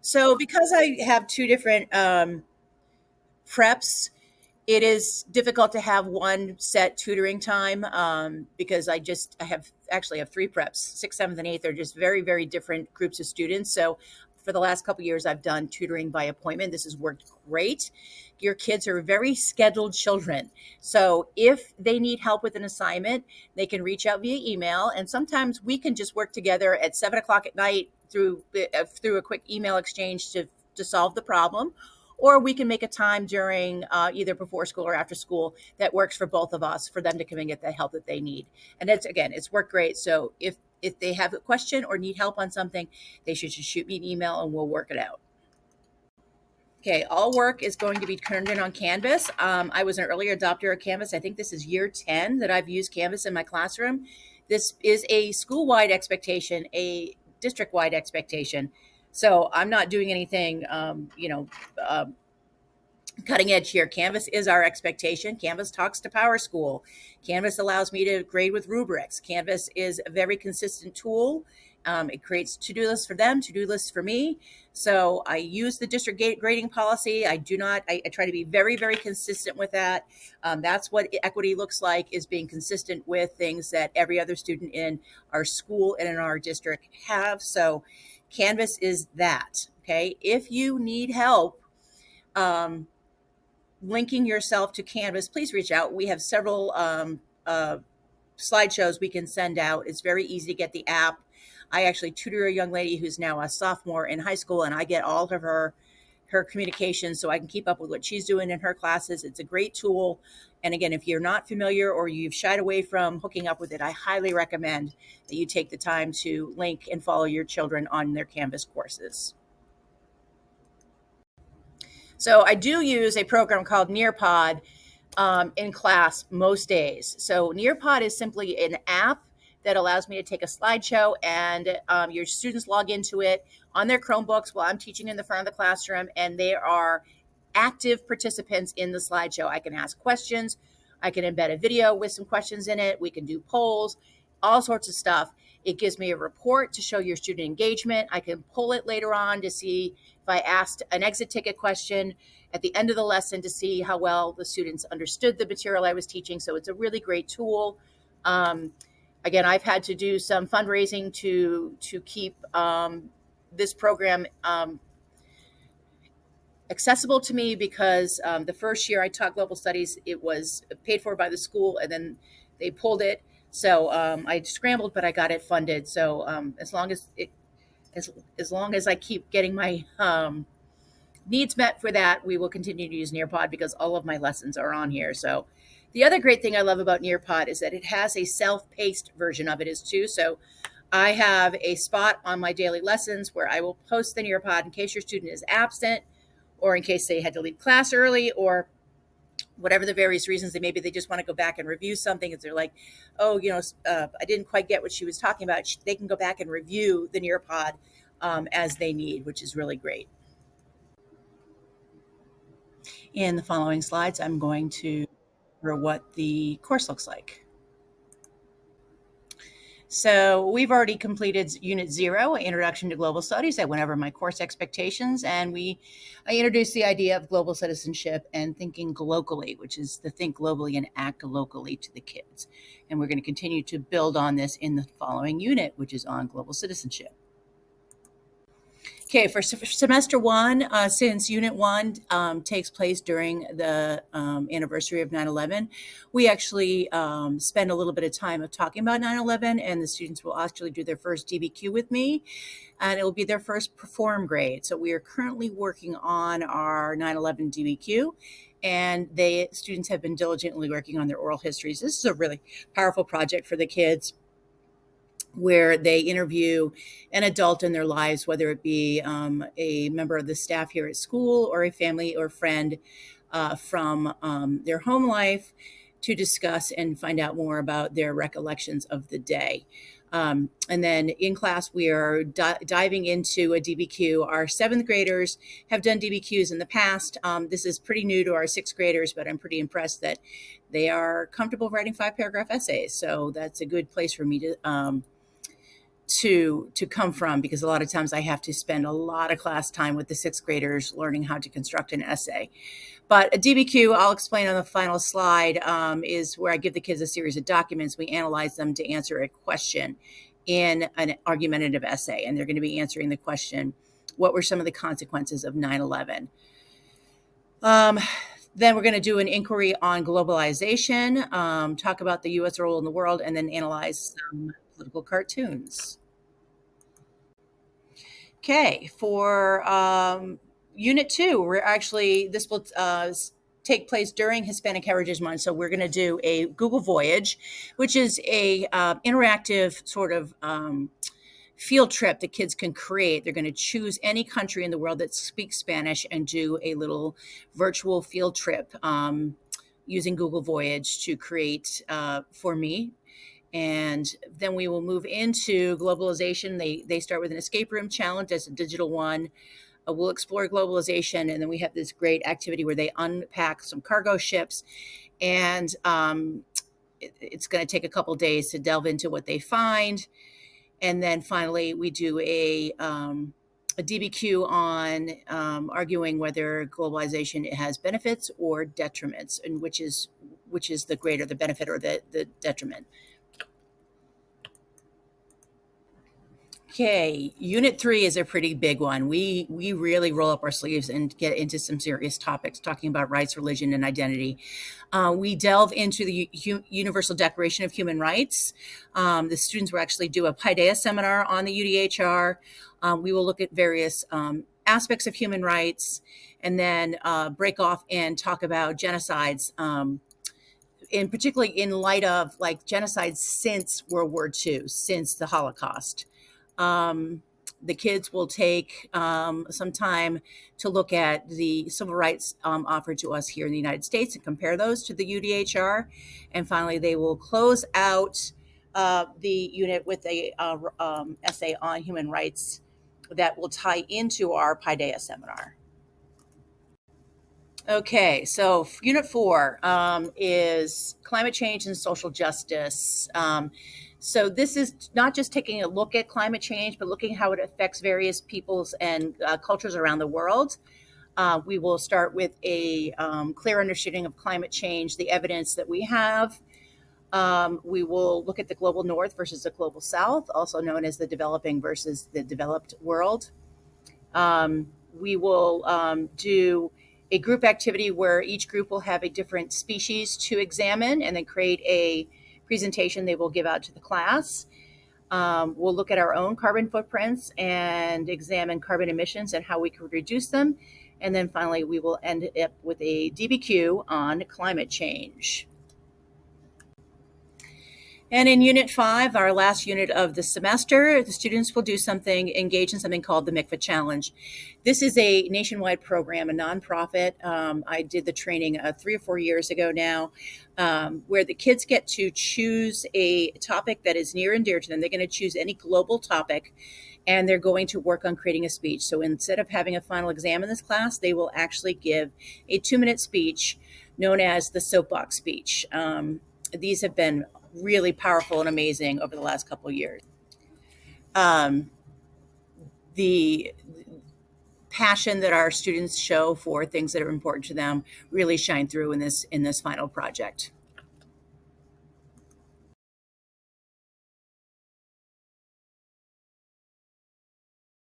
So because I have two different preps, it is difficult to have one set tutoring time because I have actually have three preps. Sixth, seventh, and eighth are just very, very different groups of students. So for the last couple of years, I've done tutoring by appointment. This has worked great. Your kids are very scheduled children. So if they need help with an assignment, they can reach out via email. And sometimes we can just work together at 7 o'clock at night through a quick email exchange to solve the problem, or we can make a time during either before school or after school that works for both of us for them to come and get the help that they need. And it's worked great. So if they have a question or need help on something, they should just shoot me an email and we'll work it out. Okay, all work is going to be turned in on Canvas. I was an early adopter of Canvas. I think this is year 10 that I've used Canvas in my classroom. This is a school-wide expectation, a district-wide expectation. So I'm not doing anything, cutting edge here. Canvas is our expectation. Canvas talks to PowerSchool. Canvas allows me to grade with rubrics. Canvas is a very consistent tool. It creates to-do lists for them, to-do lists for me. So I use the district grading policy. I try to be very, very consistent with that. That's what equity looks like, is being consistent with things that every other student in our school and in our district have. So Canvas is that. Okay. If you need help, linking yourself to Canvas, please reach out. We have several slideshows we can send out. It's very easy to get the app. I actually tutor a young lady who's now a sophomore in high school, and I get all of her communications so I can keep up with what she's doing in her classes. It's a great tool. And again, if you're not familiar or you've shied away from hooking up with it, I highly recommend that you take the time to link and follow your children on their Canvas courses. So I do use a program called Nearpod in class most days. So Nearpod is simply an app that allows me to take a slideshow and your students log into it on their Chromebooks while I'm teaching in the front of the classroom, and they are active participants in the slideshow. I can ask questions. I can embed a video with some questions in it. We can do polls, all sorts of stuff. It gives me a report to show your student engagement. I can pull it later on to see if I asked an exit ticket question at the end of the lesson to see how well the students understood the material I was teaching. So it's a really great tool. Again, I've had to do some fundraising to keep this program accessible to me, because the first year I taught global studies, it was paid for by the school, and then they pulled it. So I scrambled, but I got it funded. So as long as I keep getting my needs met for that, we will continue to use Nearpod because all of my lessons are on here. So the other great thing I love about Nearpod is that it has a self-paced version of it as too. So I have a spot on my daily lessons where I will post the Nearpod in case your student is absent, or in case they had to leave class early, or whatever the various reasons. Maybe they just want to go back and review something. If they're like, oh, I didn't quite get what she was talking about, they can go back and review the Nearpod as they need, which is really great. In the following slides, I'm going to cover what the course looks like. So we've already completed Unit 0, Introduction to Global Studies. I went over my course expectations, and I introduced the idea of global citizenship and thinking globally, which is to think globally and act locally to the kids. And we're going to continue to build on this in the following unit, which is on global citizenship. Okay, for semester 1, since Unit 1 takes place during the anniversary of 9/11, we actually spend a little bit of time of talking about 9/11, and the students will actually do their first DBQ with me, and it will be their first perform grade. So we are currently working on our 9/11 DBQ, and students have been diligently working on their oral histories. This is a really powerful project for the kids, where they interview an adult in their lives, whether it be a member of the staff here at school or a family or friend from their home life, to discuss and find out more about their recollections of the day. And then in class, we are diving into a DBQ. Our 7th graders have done DBQs in the past. This is pretty new to our 6th graders, but I'm pretty impressed that they are comfortable writing 5-paragraph essays. So that's a good place for me to to come from, because a lot of times I have to spend a lot of class time with the sixth graders learning how to construct an essay. But a DBQ, I'll explain on the final slide, is where I give the kids a series of documents. We analyze them to answer a question in an argumentative essay, and they're going to be answering the question, what were some of the consequences of 9/11? Then we're going to do an inquiry on globalization, talk about the U.S. role in the world, and then analyze some political cartoons. Okay, for Unit 2, we're actually, this will take place during Hispanic Heritage Month. So we're going to do a Google Voyage, which is a interactive sort of field trip that kids can create. They're going to choose any country in the world that speaks Spanish and do a little virtual field trip using Google Voyage to create for me. And then we will move into globalization. They start with an escape room challenge as a digital one. We'll explore globalization, and then we have this great activity where they unpack some cargo ships, and it's going to take a couple days to delve into what they find. And then finally, we do a DBQ on arguing whether globalization has benefits or detriments, and which is the greater, the benefit or the detriment. Okay, Unit 3 is a pretty big one. We really roll up our sleeves and get into some serious topics, talking about rights, religion, and identity. We delve into the Universal Declaration of Human Rights. The students will actually do a Paideia seminar on the UDHR. We will look at various aspects of human rights, and then break off and talk about genocides, and particularly in light of like genocides since World War II, since the Holocaust. The kids will take some time to look at the civil rights offered to us here in the United States and compare those to the UDHR. And finally, they will close out the unit with a essay on human rights that will tie into our Paideia seminar. Okay, so Unit 4 is climate change and social justice. So this is not just taking a look at climate change, but looking how it affects various peoples and cultures around the world. We will start with a clear understanding of climate change, the evidence that we have. We will look at the global north versus the global south, also known as the developing versus the developed world. We will do a group activity where each group will have a different species to examine and then create a presentation they will give out to the class. We'll look at our own carbon footprints and examine carbon emissions and how we could reduce them. And then finally, we will end up with a DBQ on climate change. And in Unit 5, our last unit of the semester, the students will engage in something called the MICFA Challenge. This is a nationwide program, a nonprofit. I did the training 3 or 4 years ago now, where the kids get to choose a topic that is near and dear to them. They're going to choose any global topic, and they're going to work on creating a speech. So instead of having a final exam in this class, they will actually give a 2-minute speech known as the soapbox speech. These have been really powerful and amazing over the last couple of years. The passion that our students show for things that are important to them really shine through in this final project.